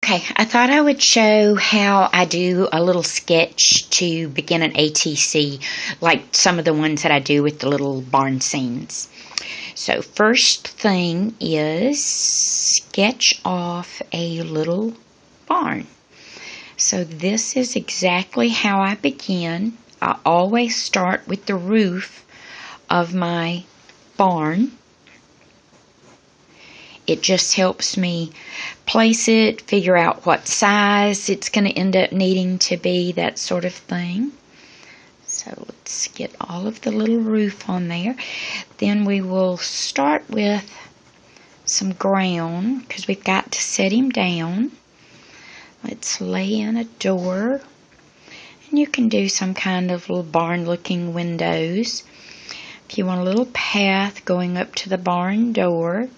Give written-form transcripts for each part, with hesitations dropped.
Okay, I thought I would show how I do a little sketch to begin an ATC, like some of the ones that I do with the little barn scenes. So first thing is sketch off a little barn. So this is exactly how I begin. I always start with the roof of my barn. It just helps me place it, figure out what size it's going to end up needing to be, that sort of thing. So let's get all of the little roof on there. Then we will start with some ground because we've got to set him down. Let's lay in a door. And you can do some kind of little barn-looking windows. If you want a little path going up to the barn door,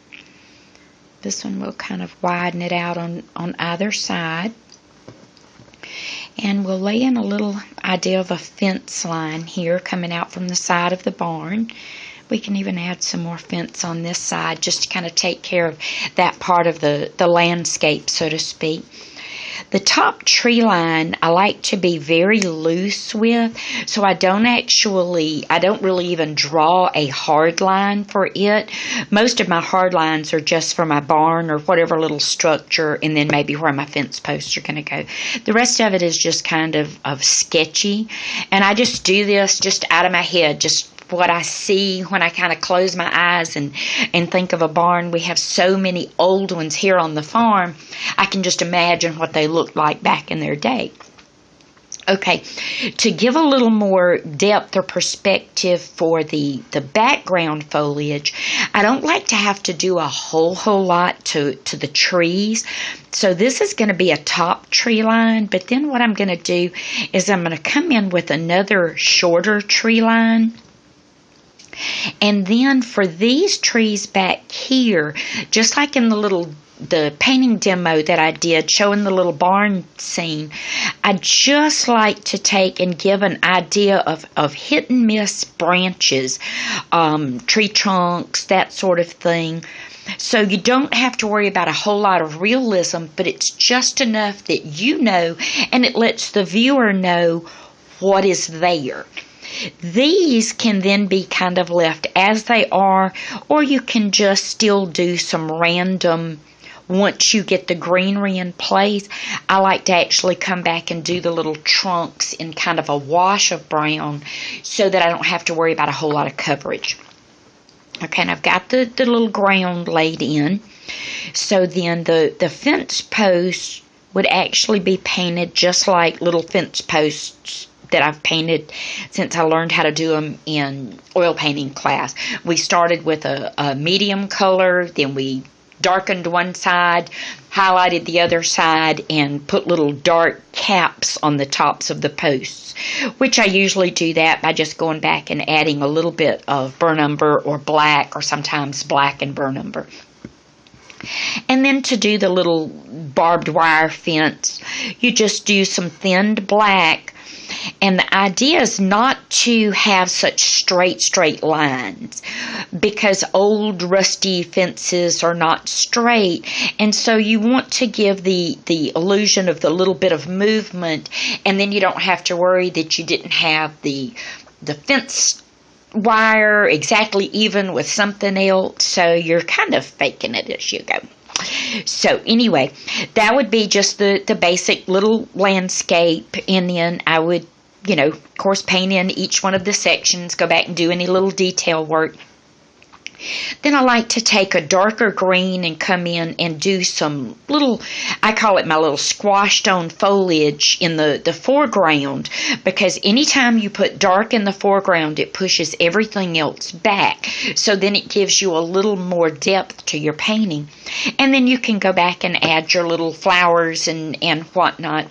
this one will kind of widen it out on either side. And we'll lay in a little idea of a fence line here coming out from the side of the barn. We can even add some more fence on this side just to kind of take care of that part of the landscape, so to speak. The top tree line I like to be very loose with, so I don't really even draw a hard line for it. Most of my hard lines are just for my barn or whatever little structure, and then maybe where my fence posts are going to go. The rest of it is just kind of sketchy, and I just do this just out of my head, just what I see when I kind of close my eyes and think of a barn. We have so many old ones here on the farm, I can just imagine what they looked like back in their day. Okay, to give a little more depth or perspective for the background foliage, I don't like to have to do a whole lot to the trees. So this is going to be a top tree line, but then what I'm going to do is I'm going to come in with another shorter tree line. And then for these trees back here, just like in the painting demo that I did showing the little barn scene, I just like to take and give an idea of hit and miss branches, tree trunks, that sort of thing. So you don't have to worry about a whole lot of realism, but it's just enough that you know, and it lets the viewer know what is there. These can then be kind of left as they are, or you can just still do some random, once you get the greenery in place. I like to actually come back and do the little trunks in kind of a wash of brown so that I don't have to worry about a whole lot of coverage. Okay, and I've got the little ground laid in. So then the fence posts would actually be painted just like little fence posts that I've painted since I learned how to do them in oil painting class. We started with a medium color, then we darkened one side, highlighted the other side, and put little dark caps on the tops of the posts, which I usually do that by just going back and adding a little bit of burnt umber or black, or sometimes black and burnt umber. And then to do the little barbed wire fence, you just do some thinned black. And the idea is not to have such straight lines, because old rusty fences are not straight, and so you want to give the illusion of the little bit of movement, and then you don't have to worry that you didn't have the fence wire exactly even with something else, so you're kind of faking it as you go. So anyway, that would be just the basic little landscape, and then I would, of course, paint in each one of the sections, go back and do any little detail work. Then I like to take a darker green and come in and do some little, I call it my little squash stone foliage in the foreground, because anytime you put dark in the foreground, it pushes everything else back. So then it gives you a little more depth to your painting. And then you can go back and add your little flowers and whatnot,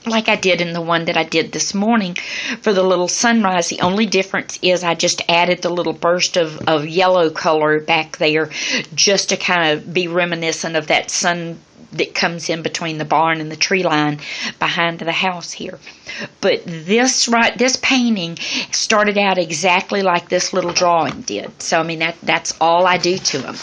like I did in the one that I did this morning for the little sunrise. The only difference is I just added the little burst of yellow color back there just to kind of be reminiscent of that that comes in between the barn and the tree line behind the house here. But this painting started out exactly like this little drawing did. So, I mean, that's all I do to them.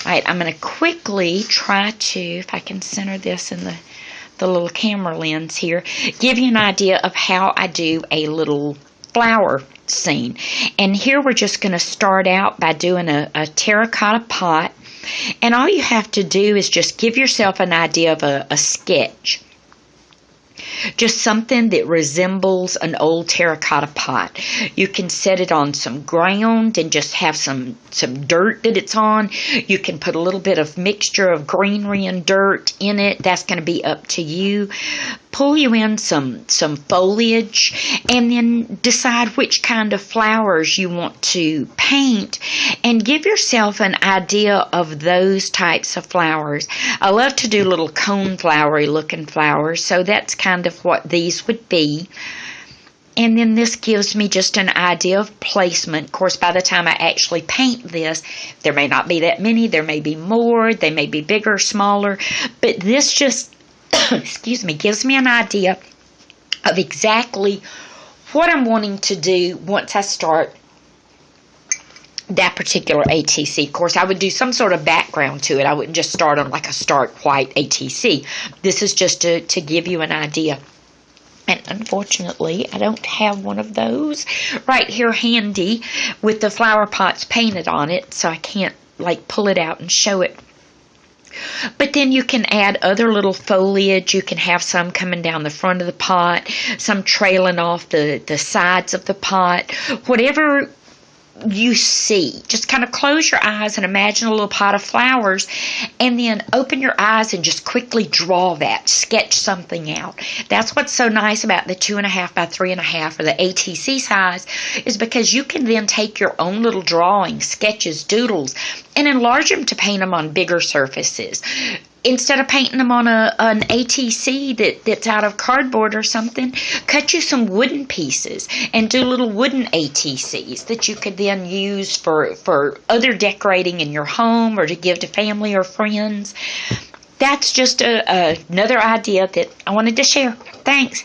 All right, I'm going to quickly try to, if I can center this in the little camera lens here, give you an idea of how I do a little flower scene. And here we're just going to start out by doing a terracotta pot. And all you have to do is just give yourself an idea of a sketch. Just something that resembles an old terracotta pot. You can set it on some ground and just have some dirt that it's on. You can put a little bit of mixture of greenery and dirt in it. That's going to be up to you. Pull you in some foliage, and then decide which kind of flowers you want to paint, and give yourself an idea of those types of flowers. I love to do little cone flowery looking flowers, so that's kind of what these would be. And then this gives me just an idea of placement. Of course, by the time I actually paint this, there may not be that many. There may be more. They may be bigger, smaller. But this just, excuse me, gives me an idea of exactly what I'm wanting to do once I start that particular ATC. Of course, I would do some sort of background to it. I wouldn't just start on like a stark white ATC. This is just to give you an idea. And unfortunately, I don't have one of those right here handy with the flower pots painted on it, so I can't like pull it out and show it. But then you can add other little foliage. You can have some coming down the front of the pot, some trailing off the sides of the pot. Whatever you see, just kind of close your eyes and imagine a little pot of flowers, and then open your eyes and just quickly draw that, sketch something out. That's what's so nice about the 2.5 by 3.5 or the ATC size, is because you can then take your own little drawings, sketches, doodles, and enlarge them to paint them on bigger surfaces. Instead of painting them on an ATC that's out of cardboard or something, cut you some wooden pieces and do little wooden ATCs that you could then use for other decorating in your home or to give to family or friends. That's just another idea that I wanted to share. Thanks.